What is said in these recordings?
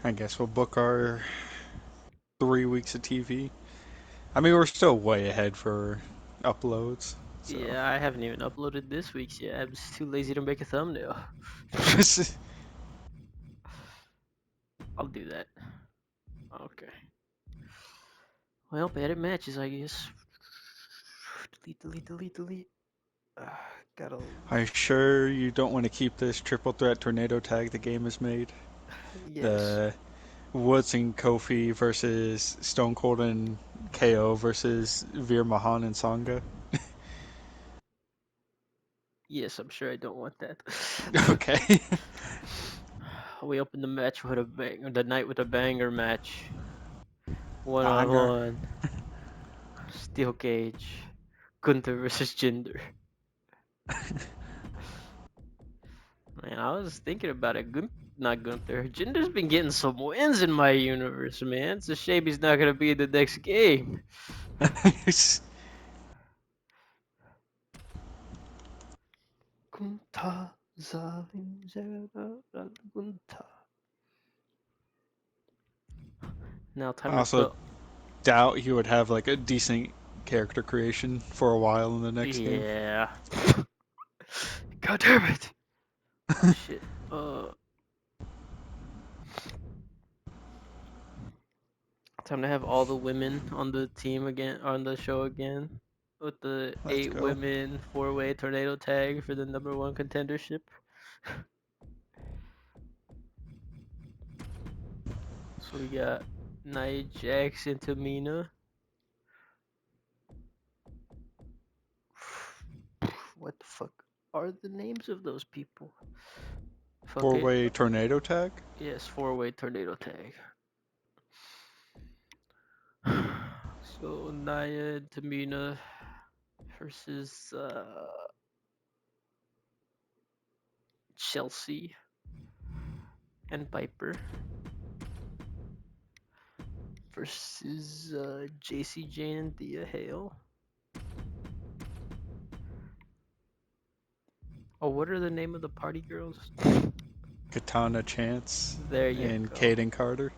I guess we'll book our 3 weeks of TV. I mean, we're still way ahead for uploads, so. Yeah, I haven't even uploaded this week's yet. I'm just too lazy to make a thumbnail. I'll do that. Okay. Well, edit matches, I guess. Delete, delete, delete, delete. Gotta. Are you sure you don't want to keep this triple threat tornado tag the game has made? Yes. The Woods and Kofi versus Stone Cold and KO versus Veer Mahan and Sangha. Yes, I'm sure I don't want that. Okay. We opened the match with a bang, the night with a banger match. One on Banger. one. Steel cage. Gunther versus Jinder. Man, I was thinking about it. Not Gunther. Jinder's been getting some wins in my universe, man. It's a shame he's not gonna be in the next game. Gunther, Zalim, Gunther. Now I time to also put. doubt he would have like a decent character creation for a while in the next game. Yeah. God damn it. Oh shit. Time to have all the women on the team again, on the show again, with the Let's 8 go. women 4-way tornado tag for the number one contendership. So we got Nia Jax and Tamina. What the fuck are the names of those people? Fuck it. Four-way tornado tag. Yes, 4-way tornado tag. So Nia and Tamina versus Chelsea and Piper versus JC Jane and Thea Hale. Oh, what are the name of the party girls? Katana Chance There you and go. Caden Carter.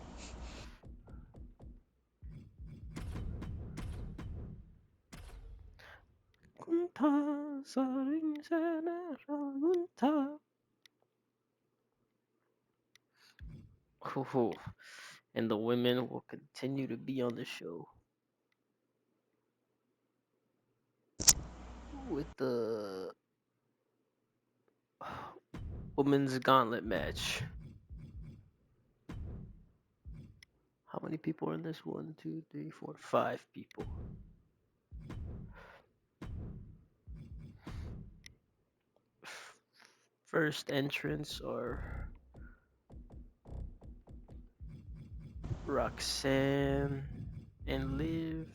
Ooh, and the women will continue to be on the show with the women's gauntlet match. How many people are in this? 1, 2, 3, 4, 5 people. First entrants are Roxanne and Liv.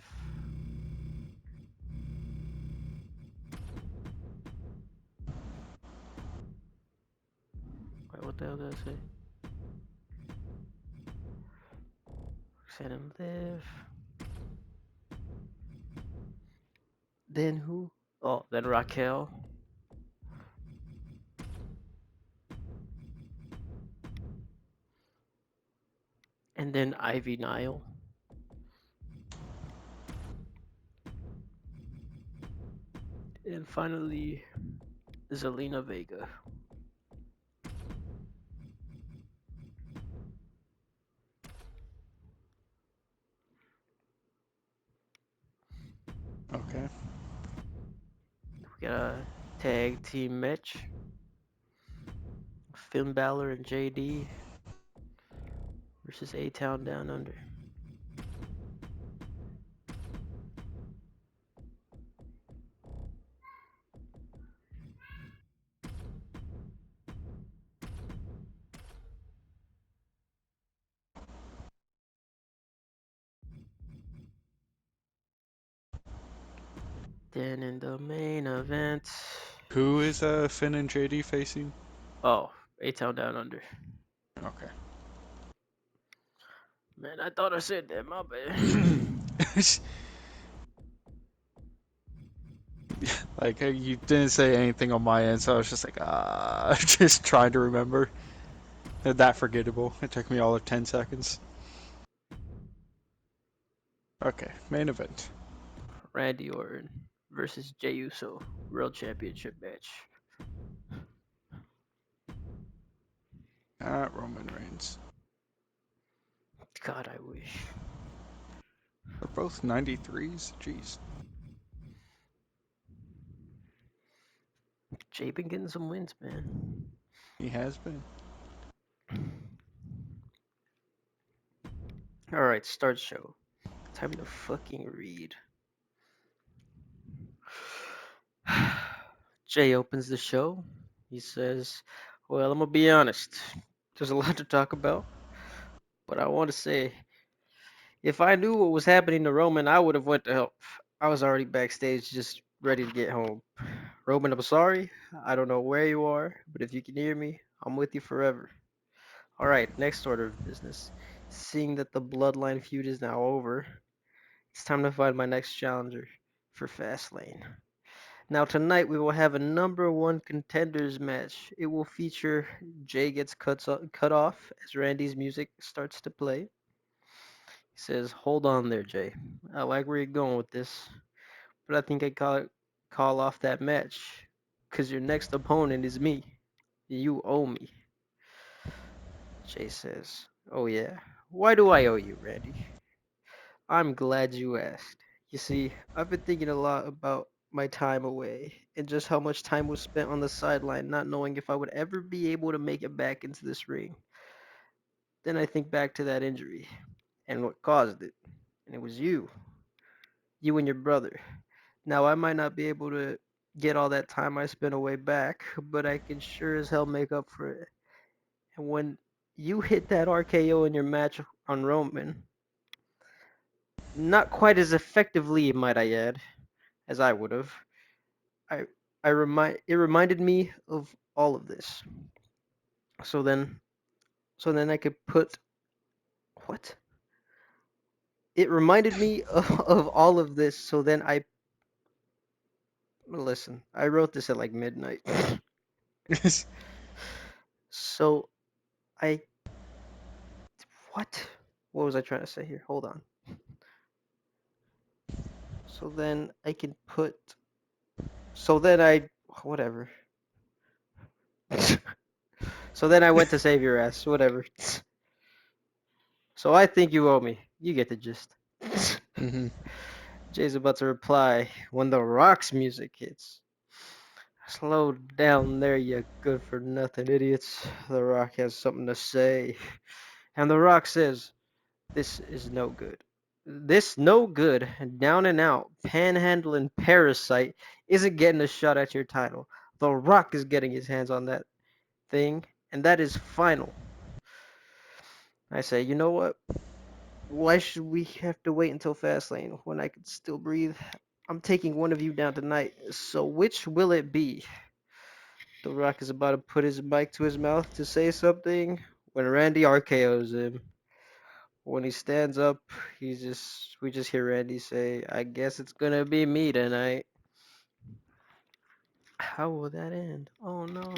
Wait, what the hell did I say? Roxanne and Liv. Then who? Oh, then Raquel. And then Ivy Nile. And finally, Zelina Vega. Okay. We got a tag team match. Finn Balor and JD versus A Town Down Under. Then in the main event. Who is Finn and JD facing? Oh, A Town Down Under. Okay. Man, I thought I said that. My bad. Like you didn't say anything on my end, so I was just like, just trying to remember. That forgettable. It took me all of 10 seconds. Okay, main event. Randy Orton versus Jey Uso World Championship match. Roman Reigns. God, I wish. They're both 93s. Jeez. Jay been getting some wins, man. He has been. All right, start show. Time to fucking read. Jay opens the show. He says, "Well, I'm gonna be honest. There's a lot to talk about, but I want to say, if I knew what was happening to Roman, I would have went to help. I was already backstage, just ready to get home. Roman, I'm sorry. I don't know where you are, but if you can hear me, I'm with you forever." All right, next order of business. Seeing that the bloodline feud is now over, it's time to find my next challenger for Fastlane. Now tonight we will have a number one contenders match. It will feature Jay gets cut off as Randy's music starts to play. He says, "Hold on there, Jay. I like where you're going with this, but I think I call off that match because your next opponent is me. You owe me." Jay says, "Oh yeah. Why do I owe you, Randy?" "I'm glad you asked. You see, I've been thinking a lot about my time away and just how much time was spent on the sideline not knowing if I would ever be able to make it back into this ring. Then I think back to that injury and what caused it. And it was you. You and your brother. Now I might not be able to get all that time I spent away back, but I can sure as hell make up for it. And when you hit that RKO in your match on Roman, not quite as effectively, might I add, as I would have. I it reminded me of all of this. So then I could put what? It reminded me of all of this. So then I listen. I wrote this at like midnight. So I what? What was I trying to say here? Hold on. So then I can put. So then I whatever. So then I went to save your ass. Whatever. So I think you owe me. You get the gist. hmm Jay's about to reply when the Rock's music hits. "Slow down there, you good for nothing idiots. The Rock has something to say." And The Rock says, "This is no good. This no good, down and out, panhandling parasite isn't getting a shot at your title. The Rock is getting his hands on that thing, and that is final." I say, you know what? Why should we have to wait until Fastlane when I can still breathe? I'm taking one of you down tonight, so which will it be? The Rock is about to put his mic to his mouth to say something when Randy RKO's him. When he stands up, we just hear Randy say, "I guess it's gonna be me tonight." How will that end? Oh no.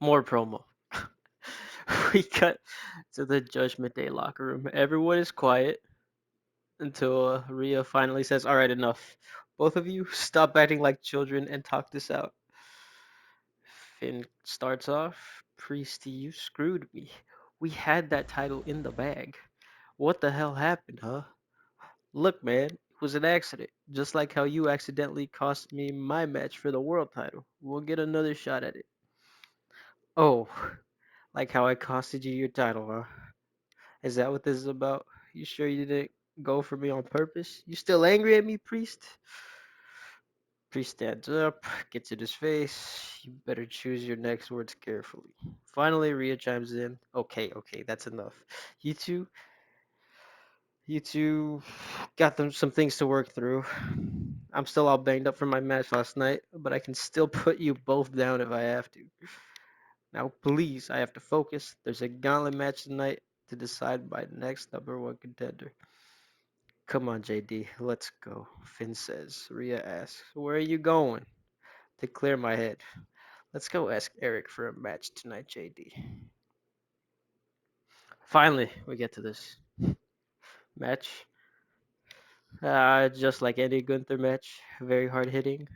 More promo. We cut to the Judgment Day locker room. Everyone is quiet until Rhea finally says, "All right, enough. Both of you stop acting like children and talk this out." Finn starts off, "Priest, you screwed me. We had that title in the bag. What the hell happened, huh? Look, man, it was an accident. Just like how you accidentally cost me my match for the world title. We'll get another shot at it." "Oh, like how I costed you your title, huh? Is that what this is about? You sure you didn't go for me on purpose? You still angry at me, Priest?" Priest stands up, gets in his face. "You better choose your next words carefully." Finally, Rhea chimes in. "Okay, okay, that's enough. You two, you two got them some things to work through. I'm still all banged up from my match last night, but I can still put you both down if I have to. Now, please, I have to focus. There's a gauntlet match tonight to decide my next number one contender." "Come on, JD, let's go," Finn says. Rhea asks, "Where are you going?" to clear my head. Let's go ask Eric for a match tonight, JD. Finally, we get to this match. Just like any Gunther match, very hard hitting.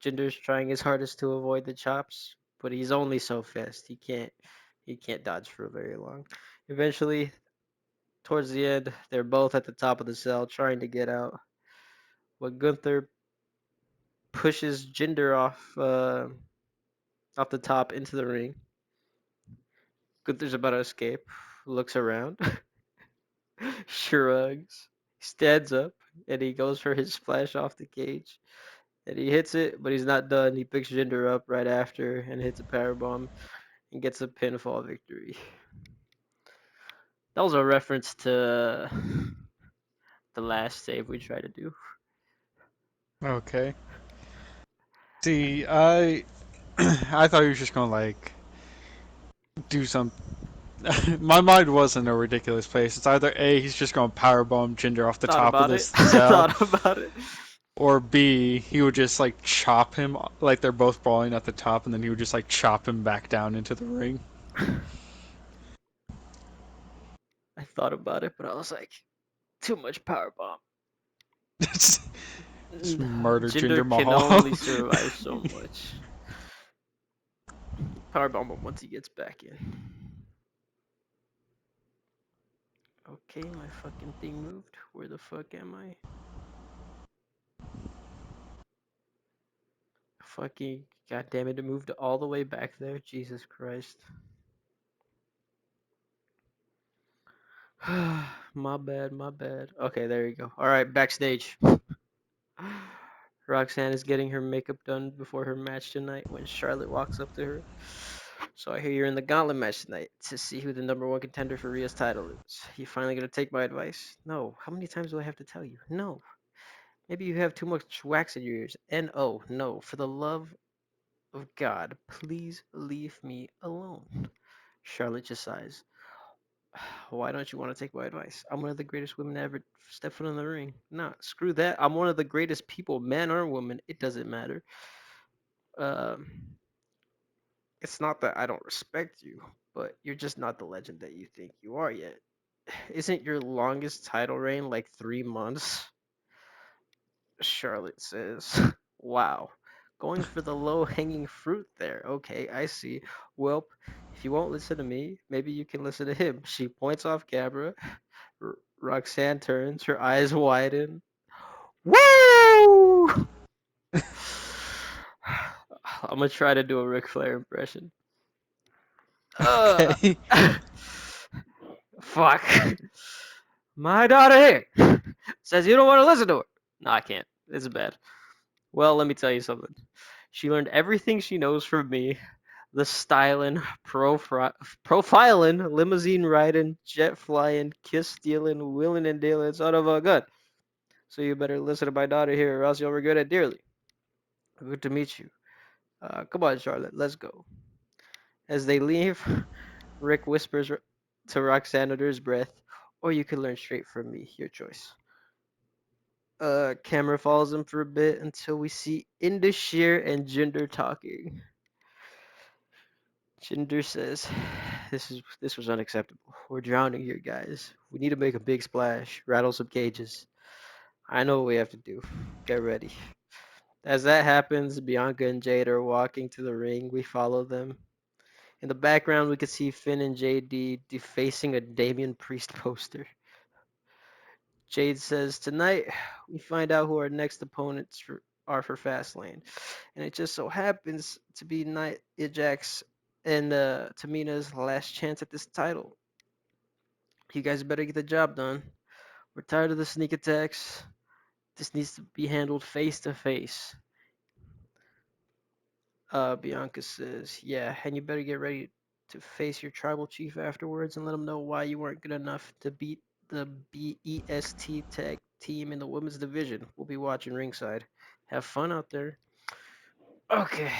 Jinder's trying his hardest to avoid the chops, but he's only so fast. He can't dodge for very long. Eventually, towards the end, they're both at the top of the cell trying to get out. But Gunther pushes Jinder off the top into the ring. Gunther's about to escape. Looks around, shrugs, stands up, and he goes for his splash off the cage. And he hits it, but he's not done. He picks Jinder up right after and hits a powerbomb and gets a pinfall victory. That was a reference to the last save we tried to do. Okay. See, I I thought he was just gonna like do some. My mind was in a ridiculous place. It's either A, he's just gonna powerbomb Jinder off the Thought top of about this it. cell, Thought about it. or B, he would just like chop him like they're both brawling at the top, and then he would just like chop him back down into the ring. I thought about it, but I was like, too much powerbomb. Just murder Jinder Jinder can Mahal. only survive so much. Powerbomb him once he gets back in. Okay, my fucking thing moved. Where the fuck am I? Fucking goddamn it! It moved all the way back there. Jesus Christ. My bad, my bad. Okay, there you go. All right, backstage. Roxanne is getting her makeup done before her match tonight when Charlotte walks up to her. So I hear you're in the gauntlet match tonight to see who the number one contender for Rhea's title is. You finally gonna take my advice? No. How many times do I have to tell you? No. Maybe you have too much wax in your ears. No, no. For the love of God, please leave me alone. Charlotte just sighs. Why don't you want to take my advice? I'm one of the greatest women to ever step foot in the ring. Nah, screw that. I'm one of the greatest people, man or woman. It doesn't matter. Um, it's not that I don't respect you, but you're just not the legend that you think you are yet. Isn't your longest title reign like 3 months? Charlotte says. Wow. Going for the low hanging fruit there. Okay, I see. Well, if you won't listen to me, maybe you can listen to him. She points off camera. Roxanne turns, her eyes widen. Woo! I'm gonna try to do a Ric Flair impression. Uh, Okay. fuck. My daughter here says you don't want to listen to her. No, I can't. It's bad. Well, let me tell you something. She learned everything she knows from me. The styling, profiling, limousine riding, jet flying, kiss stealing, wheeling and dealing son of a gun. So you better listen to my daughter here, or else you'll regret it dearly. Good to meet you. Come on, Charlotte, let's go. As they leave, Rick whispers to Roxanne under his breath, or you can learn straight from me, your choice. Camera follows him for a bit until we see Indashir and Jinder talking. Jinder says, this was unacceptable. We're drowning here, guys. We need to make a big splash, rattle some cages. I know what we have to do. Get ready. As that happens, Bianca and Jade are walking to the ring. We follow them. In the background, we can see Finn and JD defacing a Damian Priest poster. Jade says, tonight, we find out who our next opponents are for Fastlane. And it just so happens to be Nia Jax and Tamina's last chance at this title. You guys better get the job done. We're tired of the sneak attacks. This needs to be handled face to face. Bianca says, yeah, and you better get ready to face your tribal chief afterwards and let him know why you weren't good enough to beat the BEST tag team in the women's division. We'll be watching ringside. Have fun out there. Okay.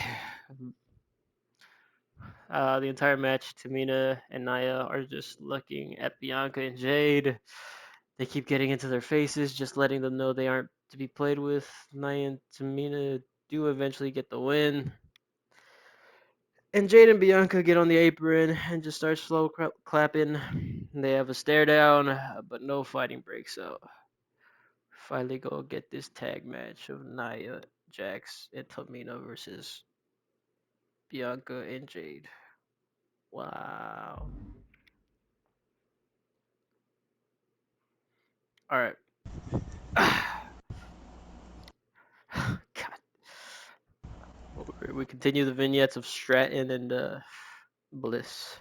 The entire match, Tamina and Nia are just looking at Bianca and Jade. They keep getting into their faces, just letting them know they aren't to be played with. Nia and Tamina do eventually get the win. And Jade and Bianca get on the apron and just start slow clapping. They have a stare down, but no fighting breaks out. Finally, go get this tag match of Nia, Jax, and Tamina versus Bianca and Jade. Wow. All right. God. We continue the vignettes of Stratton and Bliss.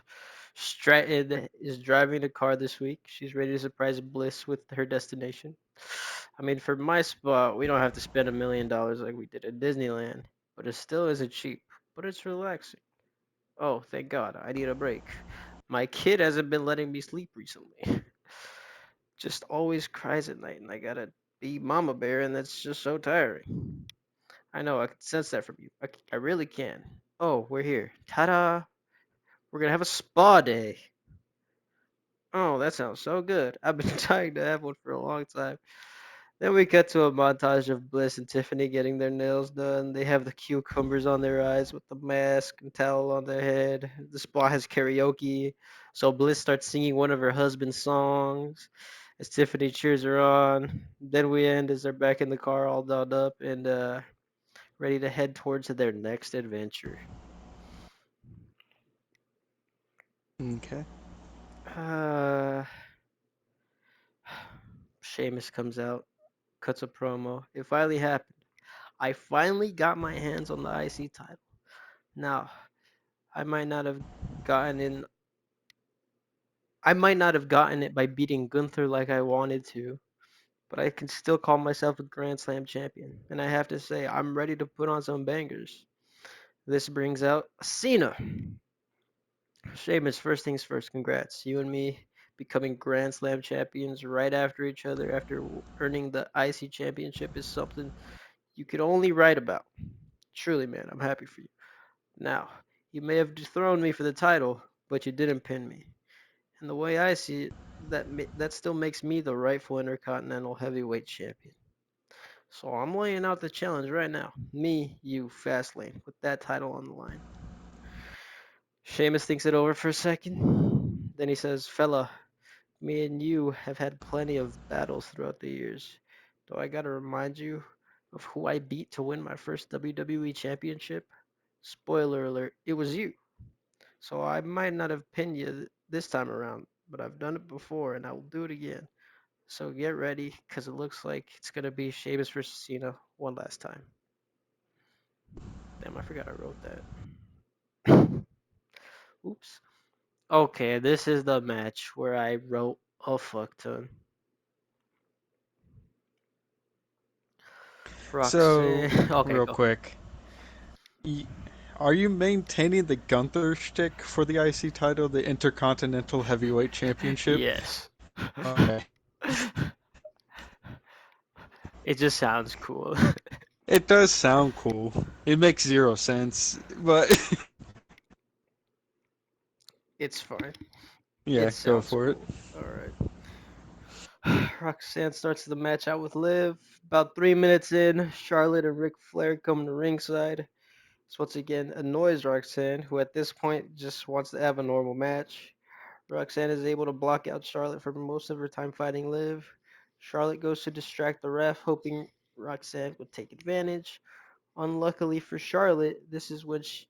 Stratton is driving the car this week. She's ready to surprise Bliss with her destination. I mean, for my spot, we don't have to spend $1 million like we did at Disneyland, but it still isn't cheap. But it's relaxing. Oh, thank God, I need a break. My kid hasn't been letting me sleep recently. Just always cries at night, and I gotta be mama bear, and that's just so tiring. I know, I can sense that from you. I really can. Oh, we're here. Ta-da! We're gonna have a spa day. Oh, that sounds so good. I've been trying to have one for a long time. Then we cut to a montage of Bliss and Tiffany getting their nails done. They have the cucumbers on their eyes with the mask and towel on their head. The spa has karaoke. So Bliss starts singing one of her husband's songs as Tiffany cheers her on. Then we end as they're back in the car all dolled up and ready to head towards their next adventure. Okay. Uh, Sheamus comes out, cuts a promo. It finally happened. I finally got my hands on the IC title. Now, I might not have gotten in I might not have gotten it by beating Gunther like I wanted to, but I can still call myself a Grand Slam champion. And I have to say, I'm ready to put on some bangers. This brings out Cena. Sheamus, first things first, congrats. You and me becoming Grand Slam champions right after each other after earning the IC championship is something you could only write about. Truly, man, I'm happy for you. Now, you may have dethroned me for the title, but you didn't pin me. And the way I see it, that still makes me the rightful Intercontinental Heavyweight Champion. So I'm laying out the challenge right now. Me, you, Fastlane, with that title on the line. Sheamus thinks it over for a second. Then he says, "Fella, me and you have had plenty of battles throughout the years. Do I gotta remind you of who I beat to win my first WWE Championship? Spoiler alert, it was you. So I might not have pinned you this time around, but I've done it before and I will do it again. So get ready, because it looks like it's going to be Sheamus versus Cena one last time." Damn, I forgot I wrote that. Oops. Okay, this is the match where I wrote a fuck ton. So, Roxanne. Okay, real go. quick, are you maintaining the Gunther shtick for the IC title, the Intercontinental Heavyweight Championship? Yes. Okay. It just sounds cool. It does sound cool. It makes zero sense, but It's fine. It yeah, go sounds for it. cool. All right. Roxanne starts the match out with Liv. About 3 minutes in, Charlotte and Ric Flair come to ringside. This once again annoys Roxanne, who at this point just wants to have a normal match. Roxanne is able to block out Charlotte for most of her time fighting Liv. Charlotte goes to distract the ref, hoping Roxanne would take advantage. Unluckily for Charlotte, this is when she.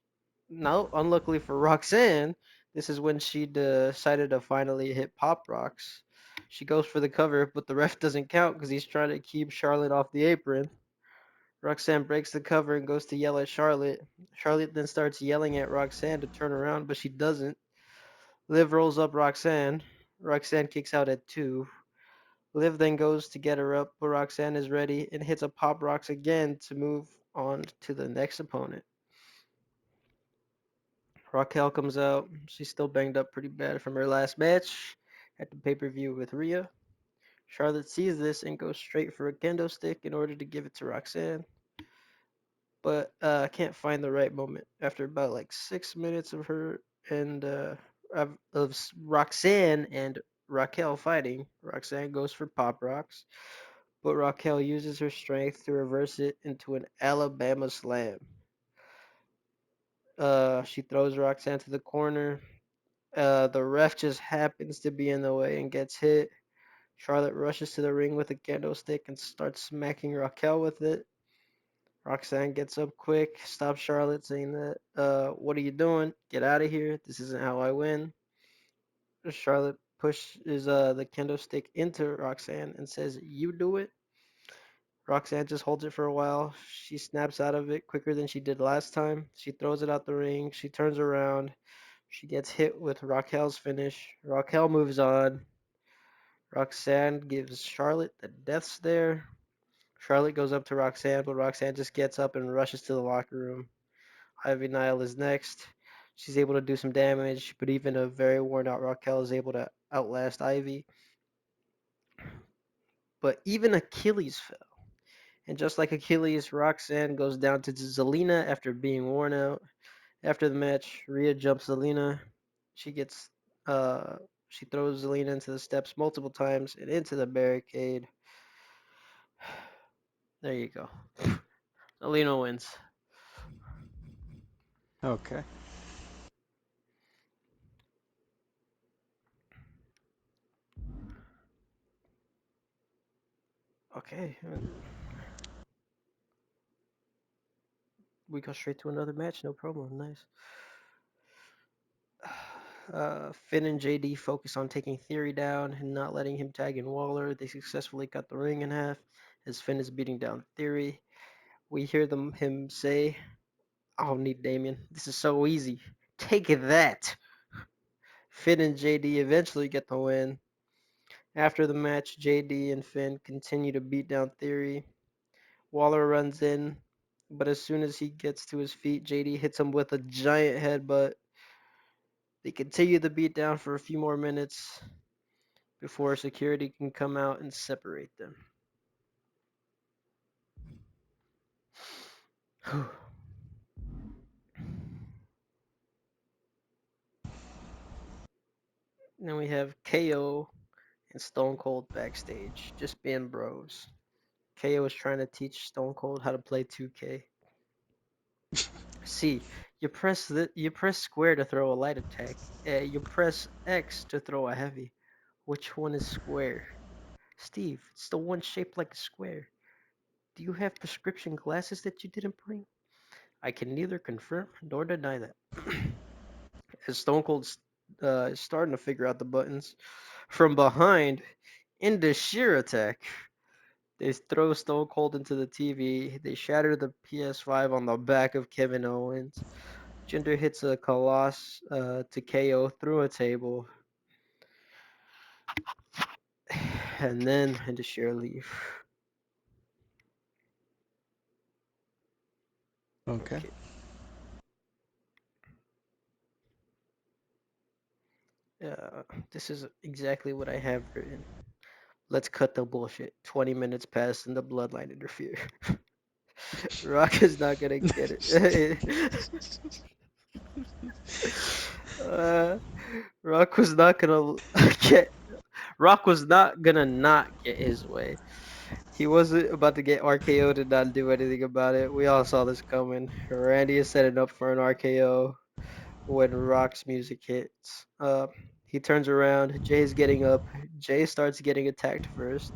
No, unluckily for Roxanne, this is when she decided to finally hit Pop Rocks. She goes for the cover, but the ref doesn't count because he's trying to keep Charlotte off the apron. Roxanne breaks the cover and goes to yell at Charlotte. Charlotte then starts yelling at Roxanne to turn around, but she doesn't. Liv rolls up Roxanne. Roxanne kicks out at 2. Liv then goes to get her up, but Roxanne is ready and hits a Pop Rocks again to move on to the next opponent. Raquel comes out. She's still banged up pretty bad from her last match at the pay-per-view with Rhea. Charlotte sees this and goes straight for a kendo stick in order to give it to Roxanne, but can't find the right moment. After about like 6 minutes of her and Roxanne and Raquel fighting, Roxanne goes for Pop Rocks, but Raquel uses her strength to reverse it into an Alabama slam. She throws Roxanne to the corner. The ref just happens to be in the way and gets hit. Charlotte rushes to the ring with a candlestick and starts smacking Raquel with it. Roxanne gets up quick, stops Charlotte, saying that, what are you doing? Get out of here. This isn't how I win. Charlotte pushes the candlestick into Roxanne and says, you do it. Roxanne just holds it for a while. She snaps out of it quicker than she did last time. She throws it out the ring. She turns around. She gets hit with Raquel's finish. Raquel moves on. Roxanne gives Charlotte the death stare. Charlotte goes up to Roxanne, but Roxanne just gets up and rushes to the locker room. Ivy Nile is next. She's able to do some damage, but even a very worn out Raquel is able to outlast Ivy. But even Achilles fell. And just like Achilles, Roxanne goes down to Zelina after being worn out. After the match, Rhea jumps Zelina. She gets uh she throws Zelina into the steps multiple times and into the barricade. There you go. Zelina wins. Okay. Okay, we go straight to another match. No problem. Nice. Finn and JD focus on taking Theory down and not letting him tag in Waller. They successfully cut the ring in half as Finn is beating down Theory. We hear him say, "I don't need Damien. This is so easy. Take that." Finn and JD eventually get the win. After the match, JD and Finn continue to beat down Theory. Waller runs in, but as soon as he gets to his feet, JD hits him with a giant headbutt. They continue the beat down for a few more minutes before security can come out and separate them. Then we have KO and Stone Cold backstage, just being bros. KO is trying to teach Stone Cold how to play 2K. See, you press square to throw a light attack. You press X to throw a heavy. Which one is square? Steve, it's the one shaped like a square. Do you have prescription glasses that you didn't bring? I can neither confirm nor deny that. As Stone Cold is starting to figure out the buttons, from behind, into sheer attack. They throw Stone Cold into the TV. They shatter the PS5 on the back of Kevin Owens. Jinder hits a Colossus to KO through a table. And then into sheer leave. Okay. Okay. This is exactly what I have written. Let's cut the bullshit. 20 minutes pass and the bloodline interfere. Rock is not gonna get it. uh, Rock was not gonna get. Rock was not gonna not get his way. He wasn't about to get RKO'd and not do anything about it. We all saw this coming. Randy is setting up for an RKO when Rock's music hits. He turns around. Jay's getting up. Jay starts getting attacked first.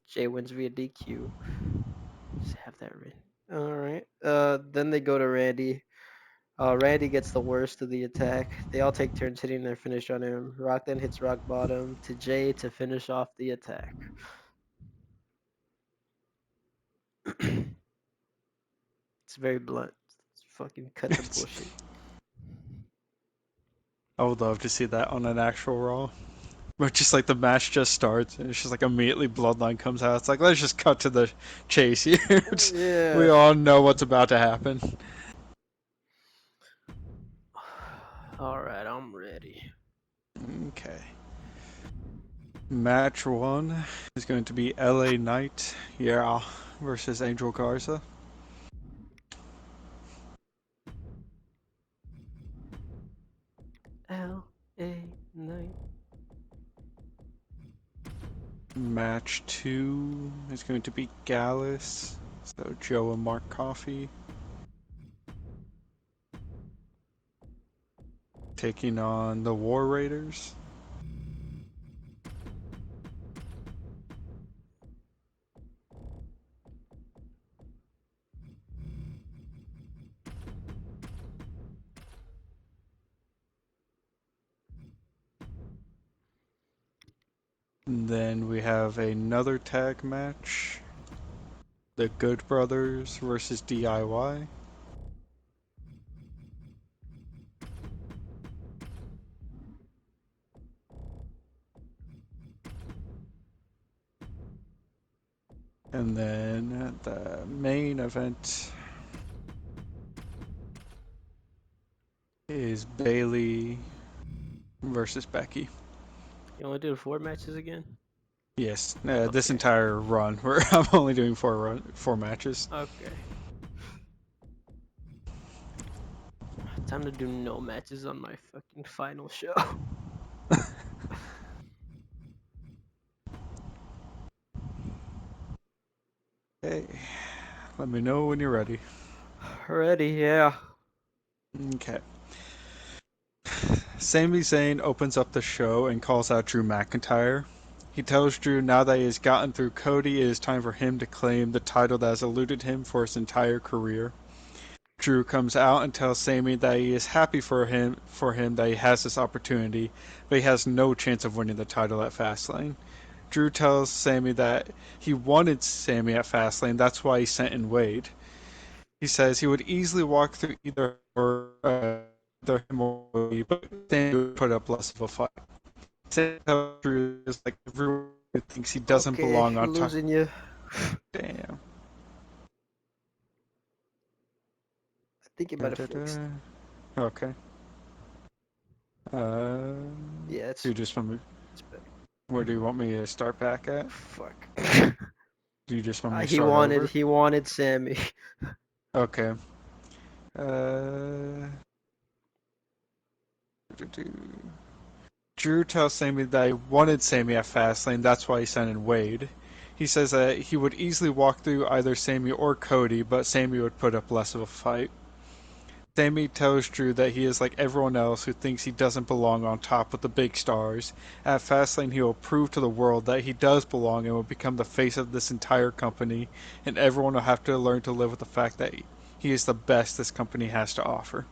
Jay wins via DQ. Just have that written. All right. Then they go to Randy. Randy gets the worst of the attack. They all take turns hitting their finish on him. Rock then hits rock bottom to Jay to finish off the attack. It's very blunt. Fucking cut the bullshit. I would love to see that on an actual Raw. But just like the match just starts, and it's just like immediately Bloodline comes out. It's like, let's just cut to the chase here. We Yeah. all know what's about to happen. All right, I'm ready. Okay. Match one is going to be LA Knight, yeah, versus Angel Garza. L.A. Night. match 2 is going to be Gallus. So Joe and Mark Coffey taking on the War Raiders. And then we have another tag match. The Good Brothers versus DIY. And then the main event is Bailey versus Becky. You only do 4 matches again? Yes, this Okay. entire run where I'm only doing four matches. Okay. Time to do no matches on my fucking final show. Hey, let me know when you're ready. Ready, yeah. Okay. Sami Zayn opens up the show and calls out Drew McIntyre. He tells Drew now that he has gotten through Cody, it is time for him to claim the title that has eluded him for his entire career. Drew comes out and tells Sami that he is happy for him that he has this opportunity, but he has no chance of winning the title at Fastlane. Drew tells Sami that he wanted Sami at Fastlane, that's why he sent in Wade. He says he would easily walk through either him or Wade, but Sami would put up less of a fight. Sami tells Drew is like everyone thinks he doesn't Okay, belong on top. losing you. Damn. I think it Da, might have da, fixed. da. Okay. Uh, Yeah, do you just want me? it's better. Where do you want me to start back at? Fuck. Do you just want me to he start wanted over? he wanted Sammy. Okay. Uh, Drew tells Sami that he wanted Sami at Fastlane, that's why he sent in Wade. He says that he would easily walk through either Sami or Cody, but Sami would put up less of a fight. Sami tells Drew that he is like everyone else who thinks he doesn't belong on top with the big stars. At Fastlane, he will prove to the world that he does belong and will become the face of this entire company, and everyone will have to learn to live with the fact that he is the best this company has to offer.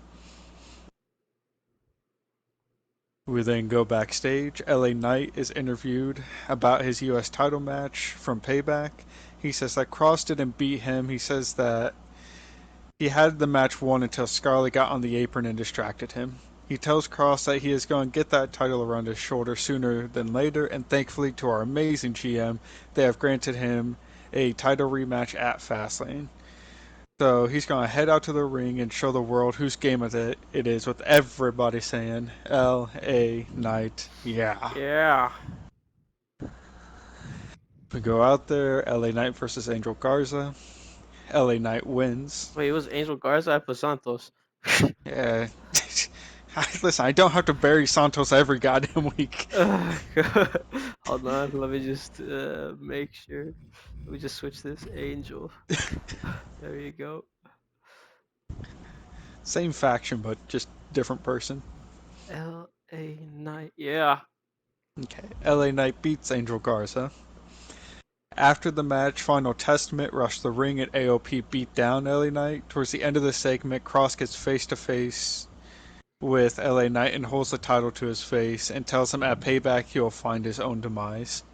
We then go backstage. LA Knight is interviewed about his US title match from Payback. He says that Cross didn't beat him. He says that he had the match won until Scarlett got on the apron and distracted him. He tells Cross that he is going to get that title around his shoulder sooner than later, and thankfully to our amazing GM, they have granted him a title rematch at Fastlane. So he's going to head out to the ring and show the world whose game it is, with everybody saying LA Knight, yeah. Yeah. We go out there, LA Knight versus Angel Garza. LA Knight wins. Wait, it was Angel Garza. I put Santos. Yeah. Listen, I don't have to bury Santos every goddamn week. Hold on, let me just make sure. Let me just switch this. Angel. There you go. Same faction, but just different person. L.A. Knight. Yeah. Okay. LA Knight beats Angel Garza. After the match, Final Testament rushed the ring and AOP beat down LA Knight. Towards the end of the segment, Cross gets face to face with LA Knight and holds the title to his face and tells him at Payback he will find his own demise.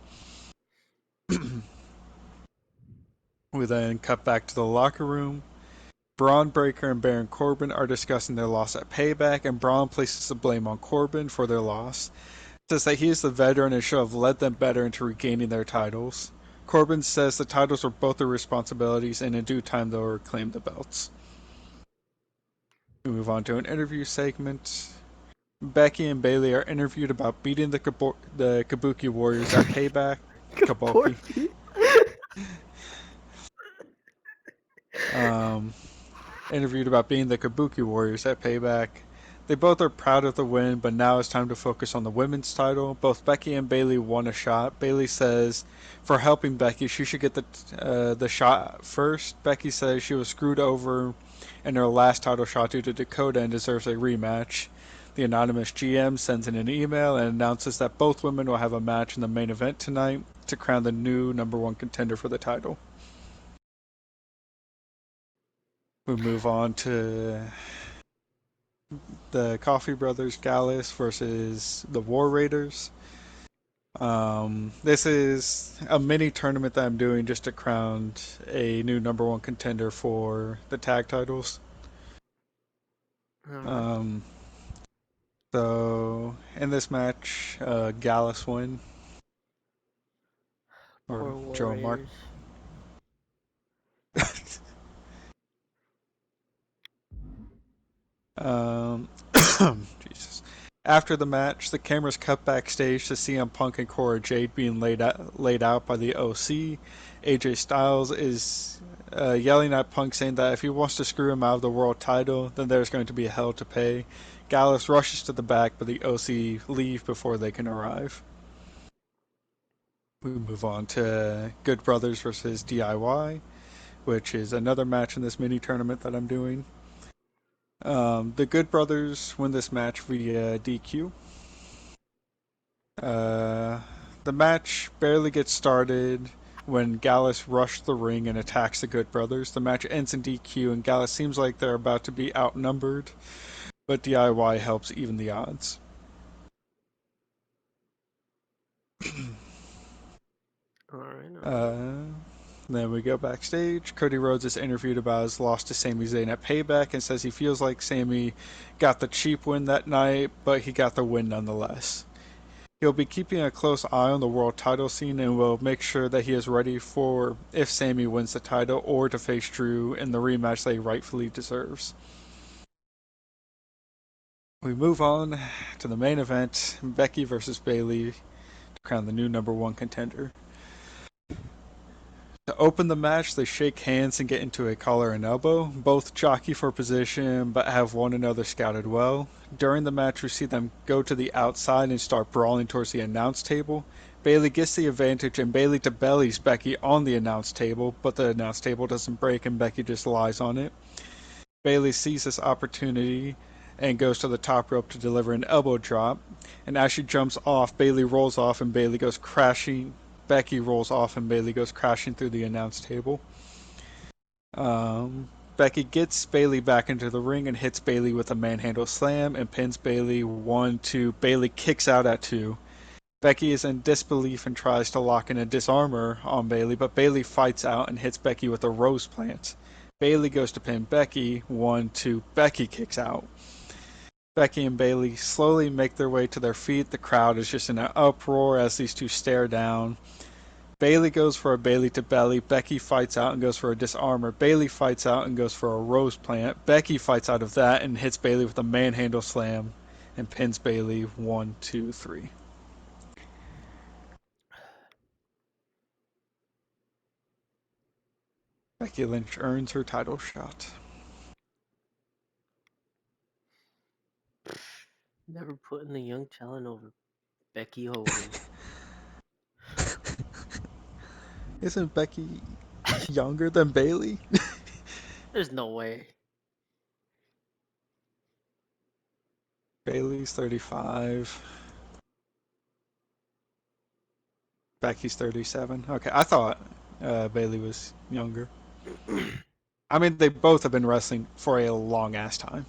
We then cut back to the locker room. Braun Breaker and Baron Corbin are discussing their loss at Payback, and Braun places the blame on Corbin for their loss. Says that he is the veteran and should have led them better into regaining their titles. Corbin says the titles were both their responsibilities, and in due time they'll reclaim the belts. We move on to an interview segment. Becky and Bailey are interviewed about beating the Kabuki Warriors at Payback. Kabuki. Porky. Um, interviewed about being the Kabuki Warriors at Payback. They both are proud of the win, but now it's time to focus on the women's title. Both Becky and Bayley won a shot. Bayley says for helping Becky, she should get the shot first. Becky says she was screwed over in her last title shot due to Dakota and deserves a rematch. The anonymous GM sends in an email and announces that both women will have a match in the main event tonight to crown the new number one contender for the title. We move on to the Coffee Brothers Gallus versus the War Raiders. This is a mini tournament that I'm doing just to crown a new number one contender for the tag titles. All right. Um, so in this match, Gallus win or Poor Joe Mark. Warriors. Um, Jesus. After the match, the cameras cut backstage to CM Punk and Cora Jade being laid out by the OC. AJ Styles is yelling at Punk, saying that if he wants to screw him out of the world title, then there's going to be hell to pay. Gallus rushes to the back, but the OC leave before they can arrive. We move on to Good Brothers versus DIY, which is another match in this mini tournament that I'm doing. The Good Brothers win this match via DQ. Uh, the match barely gets started when Gallus rushed the ring and attacks the Good Brothers. The match ends in DQ, and Gallus seems like they're about to be outnumbered, but DIY helps even the odds. All right. All right. Uh, then we go backstage. Cody Rhodes is interviewed about his loss to Sami Zayn at Payback and says he feels like Sami got the cheap win that night, but he got the win nonetheless. He'll be keeping a close eye on the world title scene and will make sure that he is ready for if Sami wins the title or to face Drew in the rematch that he rightfully deserves. We move on to the main event, Becky versus Bayley to crown the new number one contender. To open the match, they shake hands and get into a collar and elbow. Both jockey for position, but have one another scouted well. During the match, we see them go to the outside and start brawling towards the announce table. Bayley gets the advantage and Bayley to bellies Becky on the announce table, but the announce table doesn't break and Becky just lies on it. Bayley sees this opportunity and goes to the top rope to deliver an elbow drop. And as she jumps off, Bayley rolls off and Bayley goes crashing. Becky rolls off and Bayley goes crashing through the announce table. Becky gets Bayley back into the ring and hits Bayley with a manhandle slam and pins Bayley 1-2. Bayley kicks out at 2. Becky is in disbelief and tries to lock in a disarmor on Bayley, but Bayley fights out and hits Becky with a rose plant. Bayley goes to pin Becky 1-2. Becky kicks out. Becky and Bayley slowly make their way to their feet. The crowd is just in an uproar as these two stare down. Bayley goes for a Bayley to belly. Becky fights out and goes for a disarmor. Bayley fights out and goes for a rose plant. Becky fights out of that and hits Bayley with a manhandle slam and pins Bayley 1-2-3. Becky Lynch earns her title shot. Never putting the young talent over Becky Hogan. Isn't Becky younger than Bayley? There's no way. Bayley's 35. Becky's 37. Okay, I thought Bayley was younger. I mean, they both have been wrestling for a long ass time.